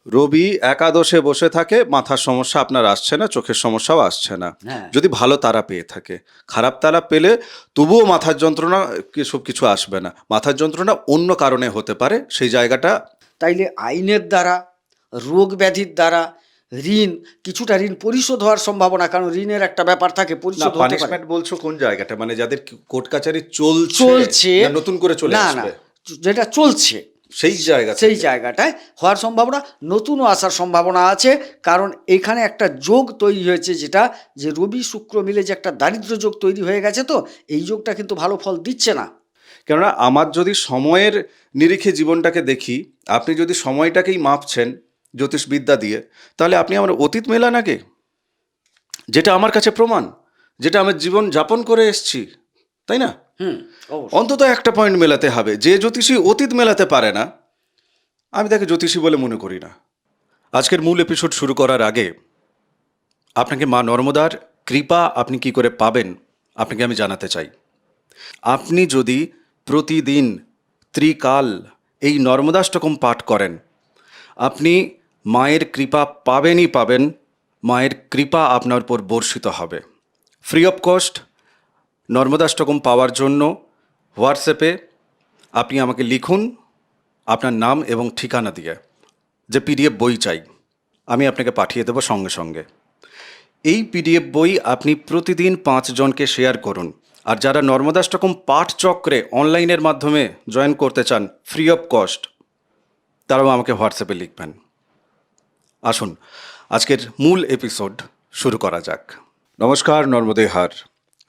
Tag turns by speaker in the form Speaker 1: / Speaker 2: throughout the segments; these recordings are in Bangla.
Speaker 1: রবি একাদশে বসে থাকে, মাথার সমস্যা আপনার আসছে না, চোখের সমস্যাও আসছে না।
Speaker 2: হ্যাঁ।
Speaker 1: যদি ভালো তারা পেয়ে থাকে, খারাপ তারা পেলে তবুও মাথার যন্ত্রণা সব কিছু আসবে না, মাথার যন্ত্রণা অন্য কারণে হতে পারে, সেই জায়গাটা।
Speaker 2: তাইলে আইনের দ্বারা, রোগ ব্যাধির দ্বারা, কিছুটা ঋণ পরিশোধ হওয়ার সম্ভাবনা, কারণ ঋণের একটা ব্যাপার থাকে,
Speaker 1: না,
Speaker 2: পরিশোধ হতে পারে।
Speaker 1: পানিশমেন্ট বলছো কোন জায়গাটা, মানে যাদের কোর্ট কাচারি চলছে
Speaker 2: চলছে
Speaker 1: না নতুন করে চলে
Speaker 2: না,
Speaker 1: আসবে,
Speaker 2: যেটা চলছে
Speaker 1: সেই জায়গা
Speaker 2: সেই
Speaker 1: থেকে?
Speaker 2: জায়গাটায় হওয়ার সম্ভাবনা, নতুনও আসার সম্ভাবনা আছে। কারণ এখানে একটা যোগ তৈরি হয়েছে, যেটা যে রবি শুক্র মিলে যে একটা দারিদ্র্য যোগ তৈরি হয়ে গেছে, তো এই যোগটা কিন্তু ভালো ফল দিচ্ছে না।
Speaker 1: কেননা আমার যদি সময়ের নিরিখে জীবনটাকে দেখি, আপনি যদি সময়টাকেই মাপছেন জ্যোতিষবিদ্যা দিয়ে, তাহলে আপনি আমার অতীত মেলান আগে, যেটা আমার কাছে প্রমাণ, যেটা আমার জীবন যাপন করে এসছি, তাই না?
Speaker 2: অবশ্যই।
Speaker 1: অন্তত একটা পয়েন্ট মেলাতে হবে। যে জ্যোতিষী অতীত মেলাতে পারে না, আমি তাকে জ্যোতিষী বলে মনে করি না। আজকের মূল এপিসোড শুরু করার আগে আপনাকে মা নর্মদার কৃপা আপনি কি করে পাবেন, আপনাকে আমি জানাতে চাই। আপনি যদি প্রতিদিন ত্রিকাল এই নর্মদাষ্টকম পাঠ করেন, আপনি মায়ের কৃপা পাবেনই পাবেন, মায়ের কৃপা আপনার উপর বর্ষিত হবে। ফ্রি অফ কস্ট নর্মদাষ্টকম পাওয়ার জন্য হোয়াটসঅ্যাপে আপনি আমাকে লিখুন আপনার নাম এবং ঠিকানা দিয়ে, যে পিডিএফ বই চাই, আমি আপনাকে পাঠিয়ে দেবো সঙ্গে সঙ্গে। এই পিডিএফ বই আপনি প্রতিদিন 5 জনকে শেয়ার করুন। আর যারা নর্মদাষ্টকম পাঠ চক্রে অনলাইনের মাধ্যমে জয়েন করতে চান ফ্রি অফ কস্ট, তারাও আমাকে হোয়াটসঅ্যাপে লিখবেন। আসুন আজকের মূল এপিসোড শুরু করা যাক। নমস্কার, নর্মদে হার।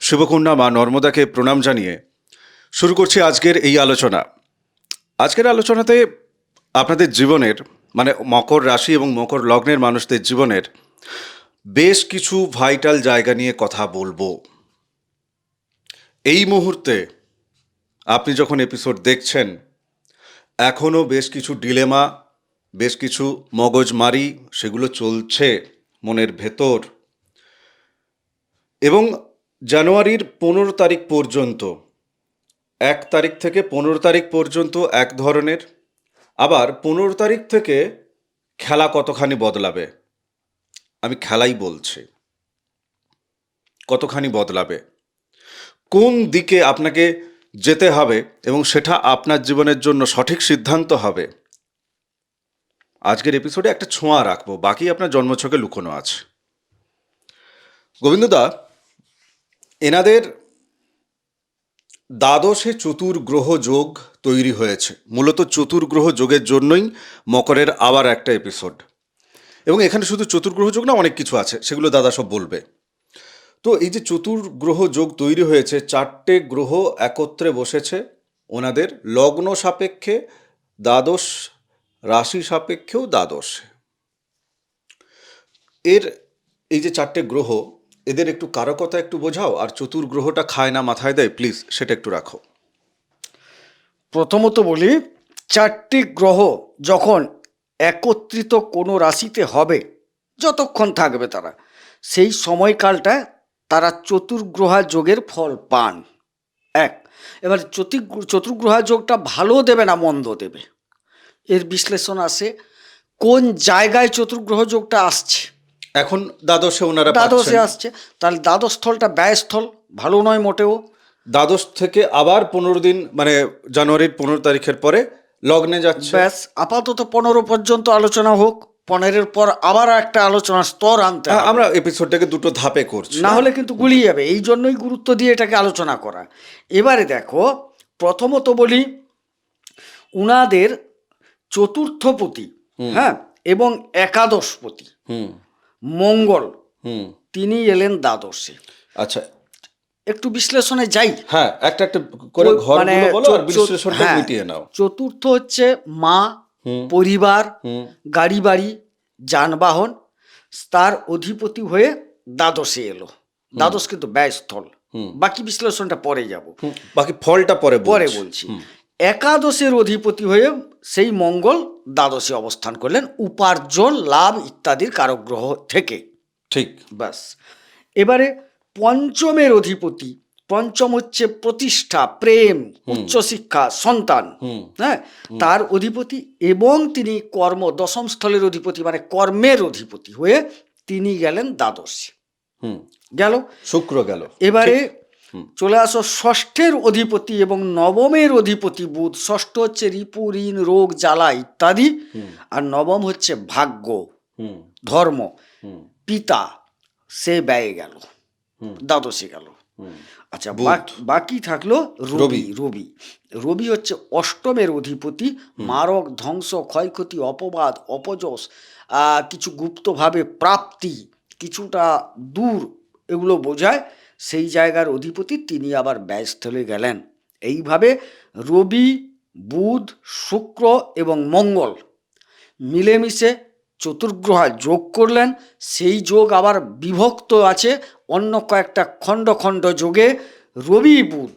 Speaker 1: শুভকন্যা মা নর্মদাকে প্রণাম জানিয়ে শুরু করছি আজকের এই আলোচনা। আজকের আলোচনাতে আপনাদের জীবনের, মানে মকর রাশি এবং মকর লগ্নের মানুষদের জীবনের বেশ কিছু ভাইটাল জায়গা নিয়ে কথা বলবো। এই মুহূর্তে আপনি যখন এপিসোড দেখছেন, এখনও বেশ কিছু ডিলেমা, বেশ কিছু মগজমারি সেগুলো চলছে মনের ভেতর। এবং জানুয়ারির 15 তারিখ পর্যন্ত, 1 তারিখ থেকে 15 তারিখ পর্যন্ত এক ধরনের, আবার 15 তারিখ থেকে খেলা কতখানি বদলাবে, আমি খেলাই বলছি, কতখানি বদলাবে, কোন দিকে আপনাকে যেতে হবে এবং সেটা আপনার জীবনের জন্য সঠিক সিদ্ধান্ত হবে, আজকের এপিসোডে একটা ছোঁয়া রাখবো, বাকি আপনার জন্মছকে লুকোনো আছে। গোবিন্দদা, এনাদের দ্বাদশে চতুর্গ্রহ যোগ তৈরি হয়েছে, মূলত চতুর্গ্রহ যোগের জন্যই মকরের আবার একটা এপিসোড। এবং এখানে শুধু চতুর্গ্রহ যোগ না, অনেক কিছু আছে, সেগুলো দাদা সব বলবে। তো এই যে চতুর্গ্রহ যোগ তৈরি হয়েছে, 4টে গ্রহ একত্রে বসেছে ওনাদের লগ্ন সাপেক্ষে দ্বাদশ, রাশি সাপেক্ষেও দ্বাদশে। এর এই যে 4টে গ্রহ, এদের একটু কারকতা একটু বোঝাও, আর চতুর্গ্রহটা খায় না মাথায় দেয়, প্লিজ সেটা একটু রাখো।
Speaker 2: প্রথমত বলি, 4টি গ্রহ যখন একত্রিত কোনো রাশিতে হবে, যতক্ষণ থাকবে তারা, সেই সময়কালটা তারা চতুর্গ্রহা যোগের ফল পান। এবার চতুর্গ্রহা যোগটা ভালো দেবে না মন্দ দেবে, এর বিশ্লেষণ আসে কোন জায়গায় চতুর্গ্রহ যোগটা আসছে।
Speaker 1: এখন দ্বাদশে ওনারা
Speaker 2: দ্বাদশে
Speaker 1: পাচ্ছেন,
Speaker 2: আসছে, তাহলে দ্বাদশ স্থলটা ব্যয়স্থল, ভালো নয় মোটেও।
Speaker 1: দ্বাদশ থেকে আবার 15 দিন, মানে জানুয়ারির 15 তারিখের পরে লগ্নে যাচ্ছে।
Speaker 2: ব্যাস, আপাতত 15 পর্যন্ত আলোচনা হোক, 15-এর পর আবার একটা আলোচনা স্তর আনতে হবে।
Speaker 1: আমরা এপিসোডটাকে দুটো ধাপে করছি,
Speaker 2: না হলে কিন্তু গুলিয়ে যাবে, এই জন্যই গুরুত্ব দিয়ে এটাকে আলোচনা করা। এবারে দেখো, প্রথমত বলি, উনাদের চতুর্থপতি, হ্যাঁ, এবং একাদশপতি মঙ্গল, তিনি এলেন দ্বাদশে।
Speaker 1: আচ্ছা,
Speaker 2: একটু বিশ্লেষণে যাই।
Speaker 1: হ্যাঁ, একটা একটা করে ঘরগুলো বলো আর বিশ্লেষণটা
Speaker 2: হ্যাঁ,
Speaker 1: মিটিয়ে নাও।
Speaker 2: চতুর্থ হচ্ছে মা, পরিবার, গাড়ি বাড়ি, যানবাহন, তার অধিপতি হয়ে দ্বাদশে এলো। দ্বাদশ কিন্তু ব্যয়স্থল, বাকি বিশ্লেষণটা পরে যাব,
Speaker 1: বাকি ফলটা পরে
Speaker 2: বলছি। একাদশের অধিপতি হয়ে সেই মঙ্গল দ্বাদশে অবস্থান করলেন, উপার্জন, লাভ ইত্যাদির কারক গ্রহ থেকে।
Speaker 1: ঠিক,
Speaker 2: ব্যাস। এবারে পঞ্চমের অধিপতি পঞ্চম হচ্ছে প্রতিষ্ঠা, প্রেম, উচ্চশিক্ষা, সন্তান, হ্যাঁ, তার অধিপতি, এবং তিনি কর্ম, দশম স্থলের অধিপতি মানে কর্মের অধিপতি হয়ে তিনি গেলেন দ্বাদশে। গেল
Speaker 1: শুক্র গেল।
Speaker 2: এবারে চলে আসো ষষ্ঠের অধিপতি এবং নবমের অধিপতি বুধ। ষষ্ঠ হচ্ছে রিপু, ঋণ, রোগ, জ্বালা ইত্যাদি, আর নবম হচ্ছে ভাগ্য, ধর্ম, পিতা, সে ব্যয়ে গেল, দ্বাদশে গেল। আচ্ছা, বাকি থাকলো রবি। রবি হচ্ছে অষ্টমের অধিপতি, মারক, ধ্বংস, ক্ষয়ক্ষতি, অপবাদ, অপযশ, কিছু গুপ্তভাবে প্রাপ্তি, কিছুটা দূর, এগুলো বোঝায়। সেই জায়গার অধিপতি তিনি আবার ব্যয়স্থলে গেলেন। এইভাবে রবি, বুধ, শুক্র এবং মঙ্গল মিলেমিশে চতুর্গ্রহ যোগ করলেন। সেই যোগ আবার বিভক্ত আছে অন্য কয়েকটা খণ্ড খণ্ড যোগে। রবি বুধ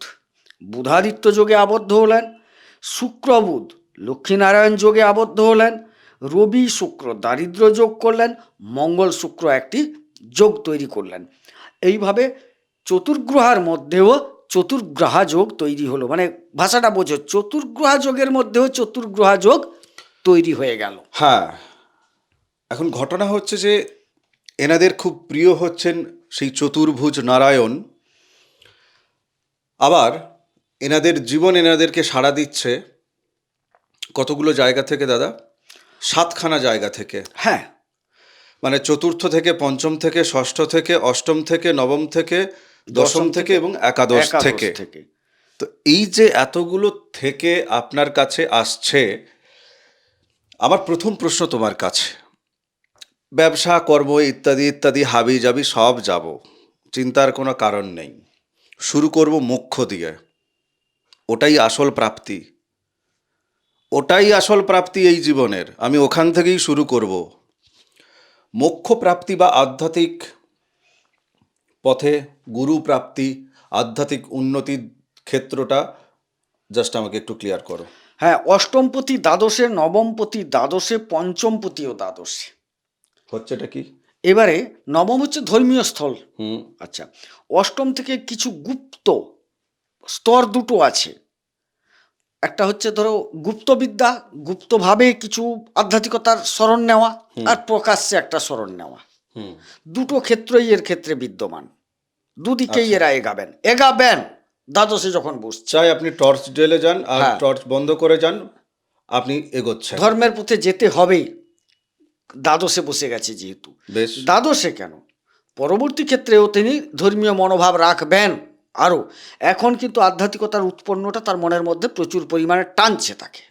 Speaker 2: বুধাদিত্য যোগে আবদ্ধ হলেন, শুক্র বুধ লক্ষ্মীনারায়ণ যোগে আবদ্ধ হলেন, রবি শুক্র দারিদ্র যোগ করলেন, মঙ্গল শুক্র একটি যোগ তৈরি করলেন। এইভাবে চতুর্গ্রহার মধ্যেও চতুর্গ্রহা যোগ তৈরি হলো। মানে ভাষাটা বোঝো, চতুর্গ্রহা যোগের মধ্যেও চতুর্গ্রহা যোগ তৈরি হয়ে গেল।
Speaker 1: হ্যাঁ, এখন ঘটনা হচ্ছে যে এনাদের খুব প্রিয় হচ্ছেন সেই চতুর্ভুজ নারায়ণ। আবার এনাদের জীবন এনাদেরকে সাড়া দিচ্ছে কতগুলো জায়গা থেকে দাদা, 7খানা জায়গা থেকে।
Speaker 2: হ্যাঁ,
Speaker 1: মানে চতুর্থ থেকে, পঞ্চম থেকে, ষষ্ঠ থেকে, অষ্টম থেকে, নবম থেকে, দশম থেকে এবং একাদশ থেকে। তো এই যে এতগুলো থেকে আপনার কাছে আসছে, আমার প্রথম প্রশ্ন তোমার কাছে, ব্যবসা, কর্ম ইত্যাদি ইত্যাদি হাবি যাবি সব যাব, চিন্তার কোনো কারণ নেই। শুরু করব মোক্ষ দিয়ে। ওটাই আসল প্রাপ্তি, ওটাই আসল প্রাপ্তি এই জীবনের। আমি ওখান থেকেই শুরু করব। মোক্ষ প্রাপ্তি বা আধ্যাত্মিক পথে গুরু প্রাপ্তি, আধ্যাত্মিক উন্নতির ক্ষেত্রটা জাস্ট আমাকে একটু ক্লিয়ার করো।
Speaker 2: হ্যাঁ, অষ্টমপতি দ্বাদশে, নবমপতি দ্বাদশে, পঞ্চমপতিও দ্বাদশে।
Speaker 1: হচ্ছে এটা কি?
Speaker 2: এবারে নবম হচ্ছে ধর্মীয় স্থল। আচ্ছা, অষ্টম থেকে কিছু গুপ্ত স্তর দুটো আছে। একটা হচ্ছে ধরো গুপ্তবিদ্যা, গুপ্তভাবে কিছু আধ্যাত্মিকতার শরণ নেওয়া, আর প্রকাশ্যে একটা শরণ নেওয়া। দুটো ক্ষেত্রই এর ক্ষেত্রে বিদ্যমান। দুদিকেই এরা এগাবেন দ্বাদশে যখন বসছে।
Speaker 1: চাই আপনি টর্চ জ্বেলে যান আর টর্চ বন্ধ করে যান, আপনি এগোচ্ছেন।
Speaker 2: ধর্মের পথে যেতে হবেই, দ্বাদশে বসে গেছে যেহেতু।
Speaker 1: বেশ।
Speaker 2: দ্বাদশে কেন, পরবর্তী ক্ষেত্রেও তিনি ধর্মীয় মনোভাব রাখবেন আরও। এখন কিন্তু আধ্যাত্মিকতার উৎপন্নটা তার মনের মধ্যে প্রচুর পরিমাণে টানছে তাকে।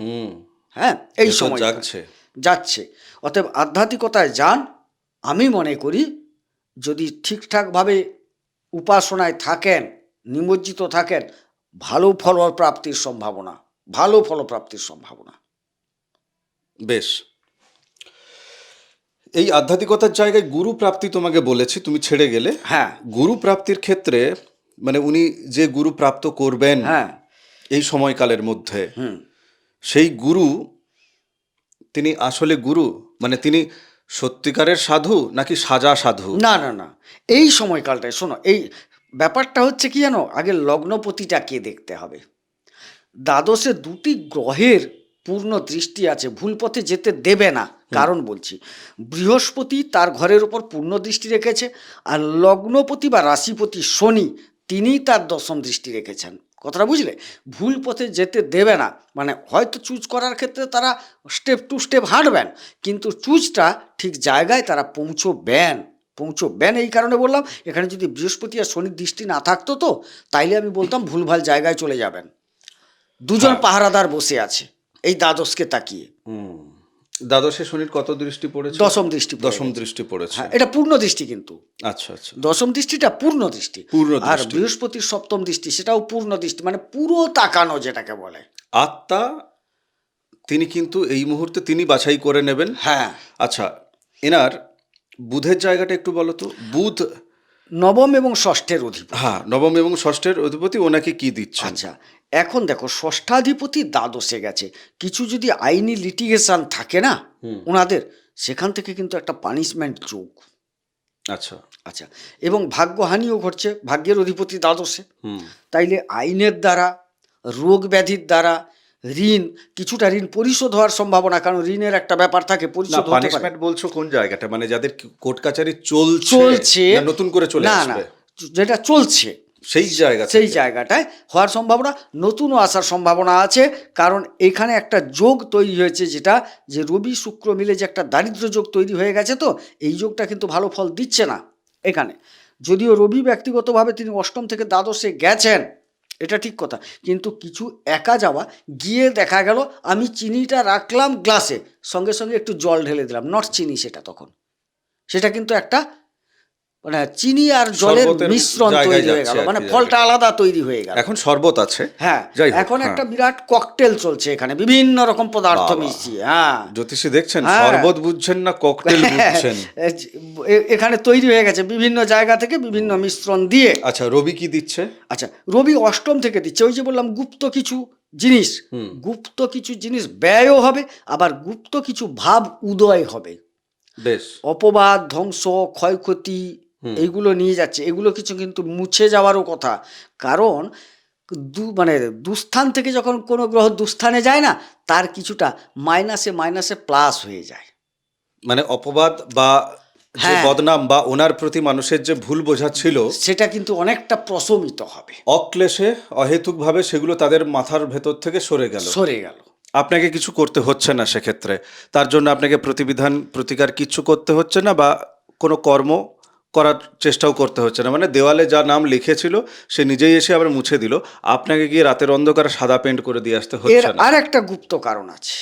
Speaker 2: হ্যাঁ, এই সময় যাচ্ছে। অতএব আধ্যাত্মিকতায় যান। আমি মনে করি যদি ঠিকঠাকভাবে উপাসনায় থাকেন, নিমজ্জিত থাকেন, ভালো ফলপ্রাপ্তির সম্ভাবনা।
Speaker 1: বেশ। এই আধ্যাত্মিকতার জায়গায় গুরু প্রাপ্তি তোমাকে বলেছি, তুমি ছেড়ে গেলে।
Speaker 2: হ্যাঁ,
Speaker 1: গুরু প্রাপ্তির ক্ষেত্রে মানে উনি যে গুরু প্রাপ্ত করবেন এই সময়কালের মধ্যে, সেই গুরু তিনি আসলে গুরু, মানে তিনি সত্যিকারের সাধু নাকি সাজা সাধু?
Speaker 2: না, এই সময়কালটায় শোনো, এই ব্যাপারটা হচ্ছে কি জানো, আগে লগ্নপতিটাকে দেখতে হবে। দ্বাদশে দুটি গ্রহের পূর্ণ দৃষ্টি আছে, ভুল পথে যেতে দেবে না। কারণ বলছি, বৃহস্পতি তার ঘরের ওপর পূর্ণ দৃষ্টি রেখেছে, আর লগ্নপতি বা রাশিপতি শনি তিনি তার দশম দৃষ্টি রেখেছেন। কথাটা বুঝলে? ভুল পথে যেতে দেবে না। মানে হয়তো চুজ করার ক্ষেত্রে তারা স্টেপ টু স্টেপ হাঁটবেন, কিন্তু চুজটা ঠিক জায়গায় তারা পৌঁছবেন। এই কারণে বললাম, এখানে যদি বৃহস্পতি আর শনির দৃষ্টি না থাকতো তো তাইলে আমি বলতাম ভুলভাল জায়গায় চলে যাবেন। দুজন পাহারাদার বসে আছে এই দ্বাদশকে তাকিয়ে।
Speaker 1: দ্বাদশে শনির কত দৃষ্টি পড়েছে?
Speaker 2: দশম দৃষ্টি
Speaker 1: পড়েছে।
Speaker 2: হ্যাঁ, এটা পূর্ণ দৃষ্টি কিন্তু।
Speaker 1: আচ্ছা।
Speaker 2: দশম দৃষ্টিটা পূর্ণ দৃষ্টি। আর বৃহস্পতির সপ্তম দৃষ্টি সেটাও পূর্ণ দৃষ্টি, মানে পুরো তাকানো যেটাকে বলে।
Speaker 1: আত্মা তিনি কিন্তু এই মুহূর্তে তিনি বাছাই করে নেবেন।
Speaker 2: হ্যাঁ।
Speaker 1: আচ্ছা, এনার বুধের জায়গাটা একটু বলো তো। বুধ
Speaker 2: নবম এবং ষষ্ঠের অধিপতি।
Speaker 1: হ্যাঁ, নবম এবং ষষ্ঠের অধিপতি। ওনাকে কি দিচ্ছে?
Speaker 2: আচ্ছা, এখন দেখো, ষষ্ঠাধিপতি দ্বাদশে গেছে। কিছু যদি আইনি লিটিগেশন থাকে না ওনাদের, সেখান থেকে কিন্তু একটা পানিশমেন্ট যোগ।
Speaker 1: আচ্ছা।
Speaker 2: আচ্ছা, এবং ভাগ্যহানিও ঘটছে, ভাগ্যের অধিপতি দ্বাদশে।
Speaker 1: হুম।
Speaker 2: তাইলে আইনের দ্বারা, রোগ ব্যাধির দ্বারা, ঋণ, কিছুটা ঋণ পরিশোধ হওয়ার সম্ভাবনা, কারণ ঋণের একটা ব্যাপার থাকে,
Speaker 1: না,
Speaker 2: পরিশোধ হতে পারে।
Speaker 1: পানিশমেন্ট বলছো কোন জায়গাটা, মানে যাদের কোর্ট কাচারি চলছে
Speaker 2: চলছে,
Speaker 1: না নতুন করে চলে
Speaker 2: না না,
Speaker 1: আসবে
Speaker 2: যেটা চলছে
Speaker 1: সেই জায়গা
Speaker 2: সেই
Speaker 1: থেকে?
Speaker 2: জায়গাটায় হওয়ার সম্ভাবনা, নতুনও আসার সম্ভাবনা আছে। কারণ এখানে একটা যোগ তৈরি হয়েছে, যেটা যে রবি শুক্র মিলে যে একটা দারিদ্র্য যোগ তৈরি হয়ে গেছে, তো এই যোগটা কিন্তু ভালো ফল দিচ্ছে না এখানে। যদিও রবি ব্যক্তিগতভাবে তিনি অষ্টম থেকে দ্বাদশে গেছেন, এটা ঠিক কথা, কিন্তু কিছু একা যাওয়া, গিয়ে দেখা গেল আমি চিনিটা রাখলাম গ্লাসে, সঙ্গে সঙ্গে একটু জল ঢেলে দিলাম, নট চিনি সেটা, তখন সেটা কিন্তু একটা মানে চিনি আর জলের
Speaker 1: শরবতের
Speaker 2: মিশ্রণ
Speaker 1: জায়গায়
Speaker 2: তৈরি হয়ে
Speaker 1: যাচ্ছে
Speaker 2: গেল,
Speaker 1: আর
Speaker 2: মানে
Speaker 1: কি
Speaker 2: ফলটা
Speaker 1: জায়গাটা।
Speaker 2: আলাদা তৈরি হয়ে গেল।
Speaker 1: এখন শরবত আছে।
Speaker 2: হ্যাঁ,
Speaker 1: যাই হোক,
Speaker 2: এখন
Speaker 1: হ্যাঁ।
Speaker 2: একটা বিরাট ককটেল চলছে এখানে, বিভিন্ন রকম পদার্থ
Speaker 1: বাবা,
Speaker 2: মিশিয়ে। হ্যাঁ,
Speaker 1: জ্যোতিষী দেখছেন,
Speaker 2: হ্যাঁ।
Speaker 1: শরবত বুঝছেন না ককটেল বুঝছেন।
Speaker 2: এখানে তৈরি হয়ে গেছে বিভিন্ন জায়গা থেকে বিভিন্ন মিশ্রণ দিয়ে।
Speaker 1: আচ্ছা, রবি কি দিচ্ছে?
Speaker 2: আচ্ছা, রবি অষ্টম থেকে দিচ্ছে, ওই যে বললাম গুপ্ত কিছু জিনিস, গুপ্ত কিছু জিনিস ব্যয়ও হবে, আবার গুপ্ত কিছু ভাব উদয় হবে।
Speaker 1: বেশ।
Speaker 2: অপবাদ, ধ্বংস, ক্ষয়ক্ষতি এইগুলো নিয়ে যাচ্ছে, এগুলো কিছু কিন্তু মুছে যাওয়ারও কথা। কারণ মানে দুস্থান থেকে যখন কোনো গ্রহ দুস্থানে যায় না, তার কিছুটা মাইনাসে মাইনাসে প্লাস হয়ে যায়।
Speaker 1: মানে অপবাদ বা যে
Speaker 2: হ্যাঁ,
Speaker 1: বদনাম বা ওনার প্রতি মানুষের যে ভুল বোঝা ছিল,
Speaker 2: সেটা কিন্তু অনেকটা প্রশমিত হবে,
Speaker 1: অক্লেশে অহেতুকভাবে সেগুলো তাদের মাথার ভেতর থেকে সরে গেল।
Speaker 2: সরে গেল।
Speaker 1: আপনাকে কিছু করতে হচ্ছে না সেক্ষেত্রে, তার জন্য আপনাকে প্রতিবিধান প্রতিকার কিচ্ছু করতে হচ্ছে না, বা কোনো কর্ম করার চেষ্টাও করতে হচ্ছে না। মানে দেওয়ালে যা নাম লিখেছিল সে নিজেই এসে আবার মুছে দিল, আপনাকে গিয়ে রাতের অন্ধকারে সাদা পেন্ট করে দিয়ে আসতে
Speaker 2: এর
Speaker 1: হচ্ছে না।
Speaker 2: আর একটা গুপ্ত কারণ আছে,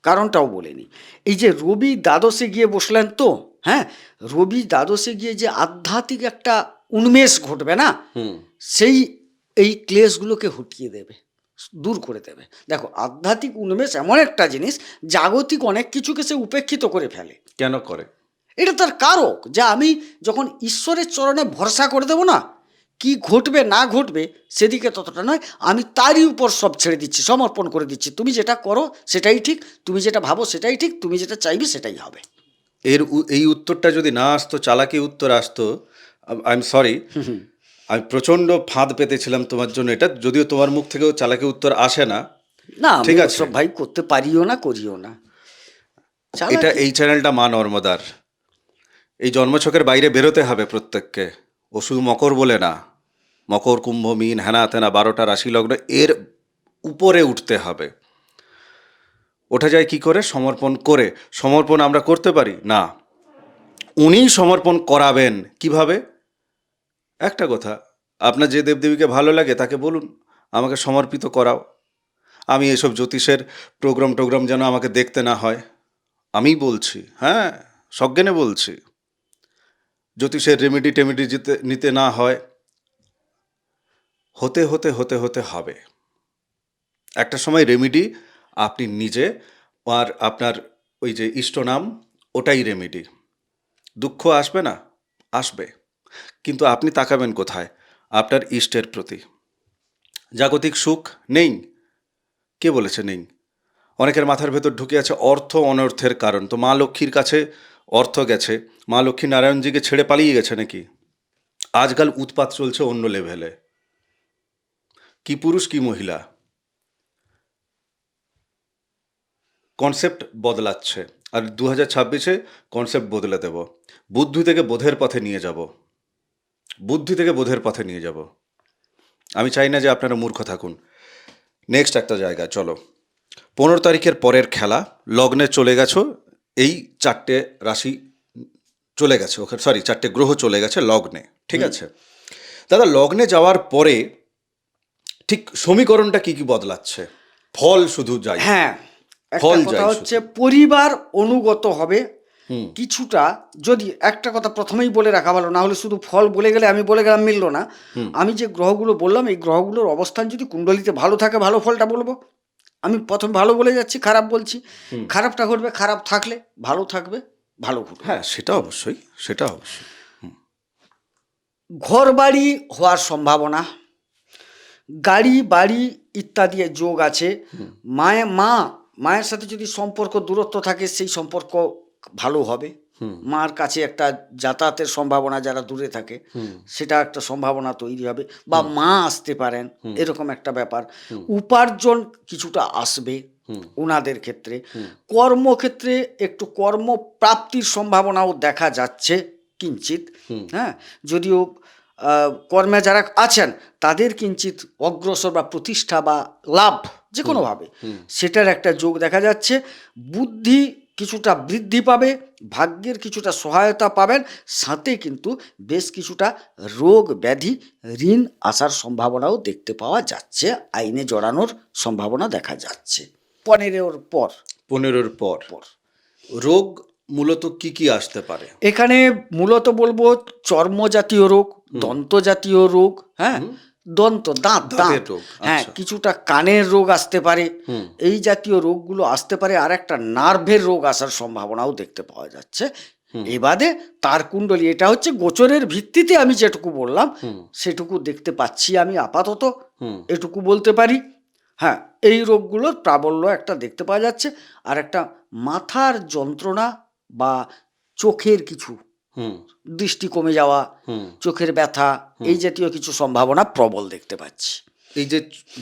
Speaker 2: কারণটাও বলিনি। এই যে রবি দ্বাদশে গিয়ে বসলেন, তো হ্যাঁ, রবি দ্বাদশে গিয়ে যে আধ্যাত্মিক একটা উন্মেষ ঘটবে না, সেই এই ক্লেশগুলোকে হটিয়ে দেবে, দূর করে দেবে। দেখো, আধ্যাত্মিক উন্মেষ এমন একটা জিনিস, জাগতিক অনেক কিছুকে সে উপেক্ষিত করে ফেলে।
Speaker 1: কেন করে?
Speaker 2: এটা তার কারক, যা আমি যখন ঈশ্বরের চরণে ভরসা করে দেবো না, কি ঘটবে না ঘটবে সেদিকে ততটা নয়, আমি তারই উপর সব ছেড়ে দিচ্ছি, সমর্পণ করে দিচ্ছি। তুমি যেটা করো সেটাই ঠিক, তুমি যেটা ভাবো সেটাই ঠিক, তুমি যেটা চাইবে সেটাই হবে।
Speaker 1: এই উত্তরটা যদি না আসতো, চালাকি উত্তর আসতো, আই এম সরি, আমি প্রচণ্ড ফাঁদ পেতেছিলাম তোমার জন্য এটা, যদিও তোমার মুখ থেকেও চালাকি উত্তর আসে না।
Speaker 2: না, আমি
Speaker 1: ঠিক আছে,
Speaker 2: সব ভাই করতে পারিও না, করিও না।
Speaker 1: এটা
Speaker 2: চালাকি
Speaker 1: এই চ্যানেলটা মা নর্মদার, এই জন্মছকের বাইরে বেরোতে হবে প্রত্যেককে। ও শুধু মকর বলে না, মকর, কুম্ভ, মীন, হেনা তেনা 12টা রাশি লগ্ন, এর উপরে উঠতে হবে। ওঠা যায় কি করে? সমর্পণ করে। সমর্পণ আমরা করতে পারি না, উনিই সমর্পণ করাবেন। কিভাবে? একটা কথা, আপনার যে দেবদেবীকে ভালো লাগে তাকে বলুন আমাকে সমর্পিত করাও। আমি এসব জ্যোতিষের প্রোগ্রাম যেন আমাকে দেখতে না হয়, আমিই বলছি, হ্যাঁ, সজ্ঞানে বলছি। জ্যোতিষের রেমেডি টেমেডি নিতে না হয়, হতে হতে হতে হতে হবে একটা সময় রেমেডি আপনি নিজে, আর আপনার ওই যে ইষ্টনাম, ওটাই রেমেডি। দুঃখ আসবে না? আসবে, কিন্তু আপনি তাকাবেন কোথায়? আপনার ইষ্টের প্রতি। জাগতিক সুখ নেই, কে বলেছে নেই? অনেকের মাথার ভেতর ঢুকে আছে অর্থ অনর্থের কারণ। তো মা লক্ষ্মীর কাছে অর্থ গেছে, মা লক্ষ্মী নারায়ণজিকে ছেড়ে পালিয়ে গেছে নাকি? আজকাল উৎপাত চলছে অন্য লেভেলে, কি পুরুষ কি মহিলা, কনসেপ্ট বদলাচ্ছে। আর 2026-এ কনসেপ্ট বদলে দেব, বুদ্ধি থেকে বোধের পথে নিয়ে যাব, বুদ্ধি থেকে বোধের পথে নিয়ে যাব। আমি চাই না যে আপনারা মূর্খ থাকুন। নেক্সট একটা জায়গা চলো, 15 তারিখের পরের খেলা, লগ্নে চলে গেছো, এই 4টে রাশি চলে গেছে ওখানে, সরি 4টে গ্রহ চলে গেছে লগ্নে, ঠিক আছে দাদা? লগ্নে যাওয়ার পরে ঠিক সমীকরণটা কি কি বদলাচ্ছে? ফল শুধু যাই,
Speaker 2: হ্যাঁ, একটা
Speaker 1: ফল
Speaker 2: কথা
Speaker 1: যাই
Speaker 2: হচ্ছে
Speaker 1: শুধু।
Speaker 2: পরিবার অনুগত হবে কিছুটা। যদি একটা কথা প্রথমেই বলে রাখা ভালো, না হলে শুধু ফল বলে গেলে, আমি বলে গেলাম মিললো না। আমি যে গ্রহগুলো বললাম, এই গ্রহগুলোর অবস্থান যদি কুণ্ডলিতে ভালো থাকে, ভালো ফলটা বলবো। আমি প্রথম ভালো বলে যাচ্ছি, খারাপ বলছি। খারাপটা ঘটবে, খারাপ থাকলে ভালো থাকবে, ভালো ঘটবে।
Speaker 1: হ্যাঁ, সেটা অবশ্যই, সেটা অবশ্যই।
Speaker 2: ঘর বাড়ি হওয়ার সম্ভাবনা, গাড়ি বাড়ি ইত্যাদি যোগ আছে। মায়ের সাথে যদি সম্পর্ক দূরত্ব থাকে, সেই সম্পর্ক ভালো হবে। মার কাছে একটা যাতায়াতের সম্ভাবনা, যারা দূরে থাকে সেটা একটা সম্ভাবনা তৈরি হবে, বা মা আসতে পারেন, এরকম একটা ব্যাপার। উপার্জন কিছুটা আসবে ওনাদের ক্ষেত্রে। কর্মক্ষেত্রে একটু কর্মপ্রাপ্তির সম্ভাবনাও দেখা যাচ্ছে কিঞ্চিত। হ্যাঁ, যদিও কর্মে যারা আছেন তাদের কিঞ্চিত অগ্রসর বা প্রতিষ্ঠা বা লাভ যে কোনোভাবে সেটার একটা যোগ দেখা যাচ্ছে। বুদ্ধি কিছুটা বৃদ্ধি পাবে, ভাগ্যের কিছুটা সহায়তা পাবেন, সাথে কিন্তু বেশ কিছুটা রোগ ব্যাধি ঋণ আসার সম্ভাবনাও দেখতে পাওয়া যাচ্ছে, আইনে জড়ানোর সম্ভাবনা দেখা যাচ্ছে 15-র পর।
Speaker 1: 15-র পর রোগ মূলত কি কি আসতে পারে?
Speaker 2: এখানে মূলত বলবো চর্মজাতীয় রোগ, দন্তজাতীয় রোগ, হ্যাঁ, দাঁত
Speaker 1: দাঁতের রোগ,
Speaker 2: হ্যাঁ,
Speaker 1: আচ্ছা।
Speaker 2: কিছুটা কানের রোগ আসতে পারে, এই জাতীয় রোগগুলো আসতে পারে। আর একটা নার্ভের রোগ আসার সম্ভাবনাও দেখতে পাওয়া যাচ্ছে। এবারে তার কুণ্ডলী, এটা হচ্ছে গোচরের ভিত্তিতে আমি যেটুকু বললাম সেটুকু দেখতে পাচ্ছি আমি আপাতত, এটুকু বলতে পারি। হ্যাঁ, এই রোগগুলোর প্রাবল্য একটা দেখতে পাওয়া যাচ্ছে। আর একটা মাথার যন্ত্রণা বা চোখের কিছু দৃষ্টি কমে যাওয়া, চোখের ব্যথা, এই জাতীয় কিছু সম্ভাবনা প্রবল দেখতে পাচ্ছি।
Speaker 1: এই যে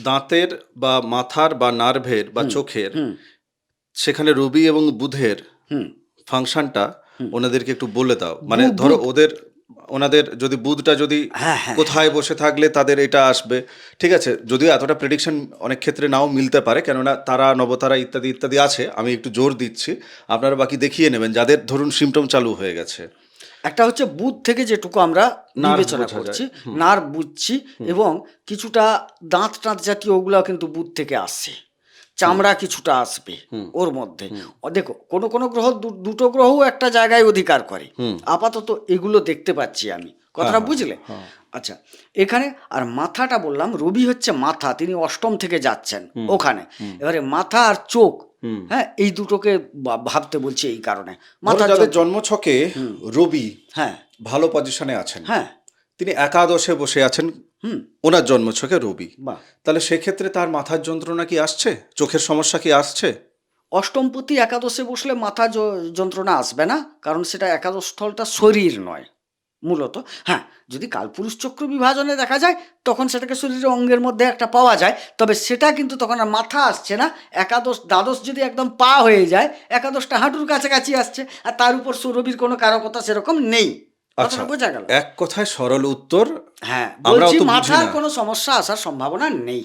Speaker 1: দাঁতের বা মাথার বা নার্ভের বা চোখের, সেখানে রবি এবং বুধের ফাংশনটা ওনাদেরকে একটু বলে দাও। মানে ধরো ওনাদের যদি বুধটা যদি কোথায় বসে থাকলে তাদের এটা আসবে, ঠিক আছে? যদিও এতটা প্রেডিকশন অনেক ক্ষেত্রে নাও মিলতে পারে, কেননা তারা নবতারা ইত্যাদি ইত্যাদি আছে। আমি একটু জোর দিচ্ছি, আপনারা বাকি দেখিয়ে নেবেন যাদের ধরুন সিমটম চালু হয়ে গেছে।
Speaker 2: একটা হচ্ছে বুধ থেকে যেটুকু আমরা বিবেচনা করছি, নার্ভ বুঝছি, এবং কিছুটা দাঁত টাঁত জাতীয় ওগুলো কিন্তু বুধ থেকে আসছে, চামড়া কিছুটা আসবে ওর মধ্যে। দেখো কোনো গ্রহ, দুটো গ্রহ একটা জায়গায় অধিকার করে, আপাতত এগুলো দেখতে পাচ্ছি আমি, কথাটা বুঝলে? আচ্ছা, এখানে আর মাথাটা বললাম, রবি হচ্ছে মাথা, তিনি অষ্টম থেকে যাচ্ছেন ওখানে। এবারে মাথা আর চোখ, হ্যাঁ, এই দুটোকে ভাবতে বলছি এই কারণে।
Speaker 1: মাথা, যাদের জন্মছকে রবি
Speaker 2: হ্যাঁ
Speaker 1: ভালো পজিশনে আছেন,
Speaker 2: হ্যাঁ,
Speaker 1: তিনি একাদশে বসে আছেন, ওনার জন্মছকে রবি, তাহলে সেক্ষেত্রে তার মাথার যন্ত্রণা কি আসছে? চোখের সমস্যা কি আসছে?
Speaker 2: অষ্টমপতি একাদশে বসলে মাথা যন্ত্রণা আসবে না, কারণ সেটা একাদশ স্থলটা শরীর নয় মূলত। হ্যাঁ, যদি কালপুরুষ চক্র বিভাজনে দেখা যায় তখন সেটাকে শরীরের অঙ্গের মধ্যে একটা পাওয়া যায়, তবে সেটা কিন্তু তখন আর মাথা আসছে না। দ্বাদশ যদি একদম পা হয়ে যায়, একাদশটা হাঁটুর কাছাকাছি আসছে, আর তার উপর রবির কোনো কারকতা সেরকম নেই।
Speaker 1: আচ্ছা,
Speaker 2: বোঝা গেল?
Speaker 1: এক কথায় সরল উত্তর,
Speaker 2: হ্যাঁ, বলছি মাথার কোনো সমস্যা আসার সম্ভাবনা নেই।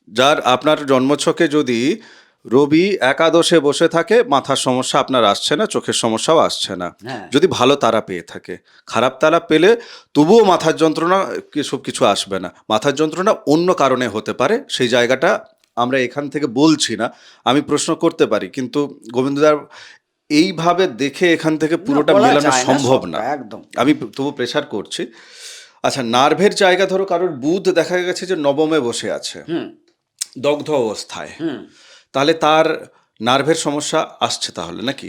Speaker 1: যার আপনার জন্মছকে যদি রবি একাদশে বসে থাকে, মাথার সমস্যা আপনার আসছে না, চোখের সমস্যাও আসছে না, যদি ভালো তারা পেয়ে থাকে। খারাপ তারা পেলে তবুও মাথার যন্ত্রণা সব কিছু আসবে না। মাথার যন্ত্রণা অন্য কারণে হতে পারে, সেই জায়গাটা আমরা এখান থেকে বলছি না। আমি প্রশ্ন করতে পারি, কিন্তু গোবিন্দদার এইভাবে দেখে এখান থেকে পুরোটা মেলানো সম্ভব না,
Speaker 2: একদম।
Speaker 1: আমি তবু প্রেসার করছি। আচ্ছা, নার্ভের জায়গা, ধরো কারোর বুধ দেখা গেছে যে নবমে বসে আছে দগ্ধ অবস্থায়, তাহলে তার নার্ভের সমস্যা আসছে তাহলে নাকি?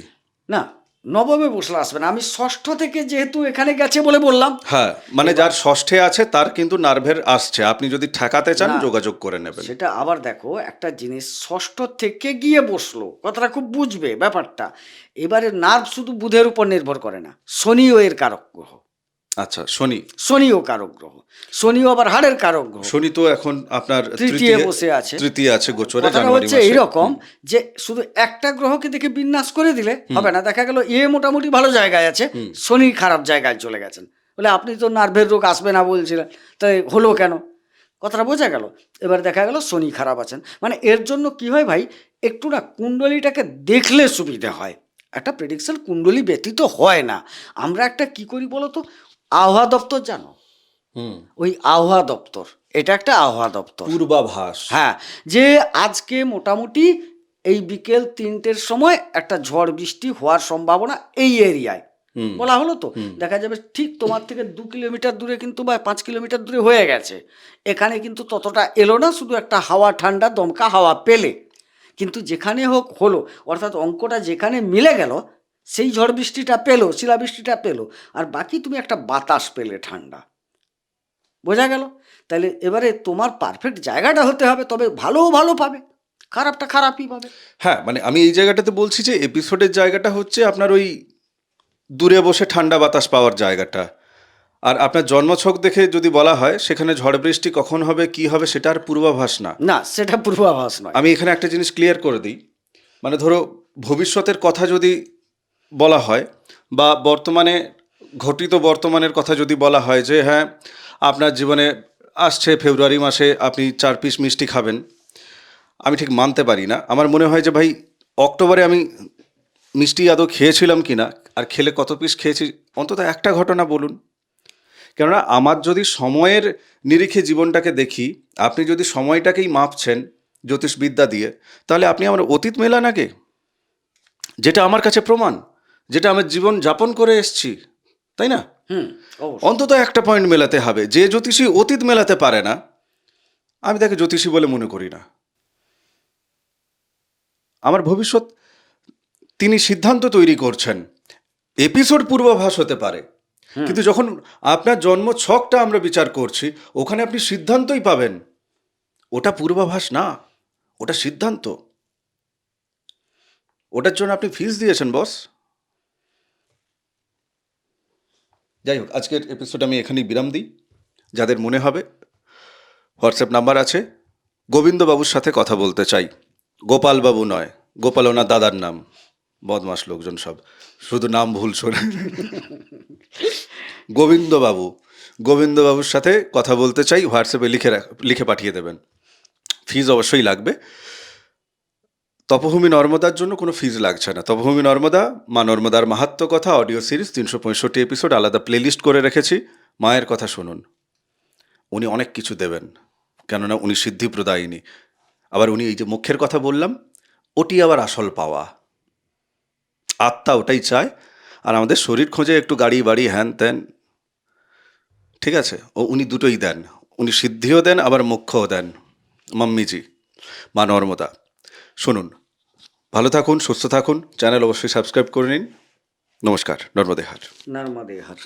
Speaker 2: না, নবমে বসলে আসবে না, আমি ষষ্ঠ থেকে যেহেতু এখানে গেছে বলে বললাম।
Speaker 1: হ্যাঁ, মানে যার ষষ্ঠে আছে তার কিন্তু নার্ভের আসছে, আপনি যদি ঠেকাতে চান যোগাযোগ করে নেবেন।
Speaker 2: সেটা আবার দেখো একটা জিনিস, ষষ্ঠ থেকে গিয়ে বসলো, কথাটা খুব বুঝবে ব্যাপারটা। এবারে নার্ভ শুধু বুধের উপর নির্ভর করে না, শনিও এর কারক গ্রহ।
Speaker 1: আচ্ছা,
Speaker 2: শনিও কারক গ্রহ, শনিও আবার হাড়ের কারক গ্রহ।
Speaker 1: শনি তো এখন আপনার
Speaker 2: তৃতীয় বসে আছে,
Speaker 1: তৃতীয় আছে গোচরে।
Speaker 2: কথাটা হচ্ছে এইরকম যে শুধু একটা গ্রহকে দেখে বিন্যাস করে দিলে হবে না। দেখা গেল মোটামুটি ভালো জায়গায় আছে, শনি খারাপ জায়গায় চলে গেছেন, বলে আপনি তো নার্ভের রোগ আসবে না বলছিলেন, তাই হলো কেন? কথাটা বোঝা গেল। এবার দেখা গেল শনি খারাপ আছেন, মানে এর জন্য কি হয় ভাই, একটু না কুণ্ডলিটাকে দেখলে সুবিধা হয়। একটা প্রেডিকশন কুণ্ডলী ব্যতীত হয় না। আমরা একটা কি করি বলো তো, আবহাওয়া দপ্তর জানো? ওই আবহাওয়া দপ্তর, এটা একটা আবহাওয়া দপ্তর,
Speaker 1: পূর্বাভাস।
Speaker 2: হ্যাঁ, যে আজকে মোটামুটি এই বিকেল 3টের সময় একটা ঝড় বৃষ্টি হওয়ার সম্ভাবনা এই এরিয়ায় বলা হলো, তো দেখা যাবে ঠিক তোমার থেকে 2 কিলোমিটার দূরে কিন্তু বা 5 কিলোমিটার দূরে হয়ে গেছে, এখানে কিন্তু ততটা এলো না, শুধু একটা হাওয়া, ঠান্ডা দমকা হাওয়া পেলে। কিন্তু যেখানে হোক হলো, অর্থাৎ অঙ্কটা যেখানে মিলে গেল, সেই ঝড় বৃষ্টিটা পেলো, শিলাবৃষ্টিটা পেলো, আর বাকি তুমি একটা বাতাস পেলে ঠান্ডা। বোঝা গেল? তাহলে এবারে তোমার পারফেক্ট জায়গাটা হতে হবে, তবে ভালো পাবে। খারাপটা খারাপই পাবে।
Speaker 1: হ্যাঁ, মানে আমি এই জায়গাটাতে বলছি যে এপিসোডের জায়গাটা হচ্ছে আপনার ওই দূরে বসে ঠান্ডা বাতাস পাওয়ার জায়গাটা। আর আপনার জন্মছক দেখে যদি বলা হয় সেখানে ঝড় বৃষ্টি কখন হবে কি হবে সেটা আর পূর্বাভাস না।
Speaker 2: না, সেটা পূর্বাভাস নয়।
Speaker 1: আমি এখানে একটা জিনিস ক্লিয়ার করে দিই, মানে ধরো ভবিষ্যতের কথা যদি বলা হয় বা বর্তমানে ঘটিত বর্তমানের কথা যদি বলা হয় যে হ্যাঁ আপনার জীবনে আসছে ফেব্রুয়ারি মাসে আপনি 4 পিস মিষ্টি খাবেন, আমি ঠিক মানতে পারি না। আমার মনে হয় যে ভাই অক্টোবরে আমি মিষ্টি আদৌ খেয়েছিলাম কি না আর খেলে কত পিস খেয়েছি অন্তত একটা ঘটনা বলুন। কেননা আমার যদি সময়ের নিরিখে জীবনটাকে দেখি, আপনি যদি সময়টাকেই মাপছেন জ্যোতিষবিদ্যা দিয়ে, তাহলে আপনি আমার অতীত মেলান আগে, যেটা আমার কাছে প্রমাণ, যেটা আমার জীবন যাপন করে এসছি, তাই না?
Speaker 2: অবশ্যই।
Speaker 1: অন্তত একটা পয়েন্ট মেলাতে হবে। যে জ্যোতিষী অতীত মেলাতে পারে না, আমি তাকে জ্যোতিষী বলে মনে করি না। আমার ভবিষ্যৎ তিনি সিদ্ধান্ত তৈরি করছেন, এপিসোড পূর্বাভাস হতে পারে, কিন্তু যখন আপনার জন্ম ছকটা আমরা বিচার করছি ওখানে আপনি সিদ্ধান্তই পাবেন, ওটা পূর্বাভাস না, ওটা সিদ্ধান্ত। ওটার জন্য আপনি ফিস দিয়েছেন বস। যাই হোক, আজকের এপিসোড আমি এখানেই বিরাম দিই। যাদের মনে হবে হোয়াটসঅ্যাপ নাম্বার আছে, গোবিন্দবাবুর সাথে কথা বলতে চাই, গোপালবাবু নয়, গোপাল ওনার দাদার নাম, বদমাস লোকজন সব, শুধু নাম ভুল শোনে। গোবিন্দবাবু, গোবিন্দবাবুর সাথে কথা বলতে চাই, হোয়াটসঅ্যাপে লিখে পাঠিয়ে দেবেন। ফিজ অবশ্যই লাগবে। তপভূমি নর্মদার জন্য কোনো ফিজ লাগছে না। তপভূমি নর্মদা, মা নর্মদার মাহাত্ম্য কথা অডিও সিরিজ 365 এপিসোড আলাদা প্লেলিস্ট করে রেখেছি। মায়ের কথা শুনুন, উনি অনেক কিছু দেবেন, কেননা উনি সিদ্ধিপ্রদায়িনী। আবার উনি এই যে মুখের কথা বললাম, ওটি আবার আসল পাওয়া, আত্মা ওটাই চায়। আর আমাদের শরীর খোঁজে একটু গাড়ি বাড়ি হ্যান ত্যান, ঠিক আছে, উনি দুটোই দেন, উনি সিদ্ধিও দেন আবার মোক্ষও দেন। মাম্মিজি, মা নর্মদা, শুনুন। ভালো থাকুন, সুস্থ থাকুন, চ্যানেল অবশ্যই সাবস্ক্রাইব করে নিন। নমস্কার, নর্মদে হার।
Speaker 2: নর্মদে হার।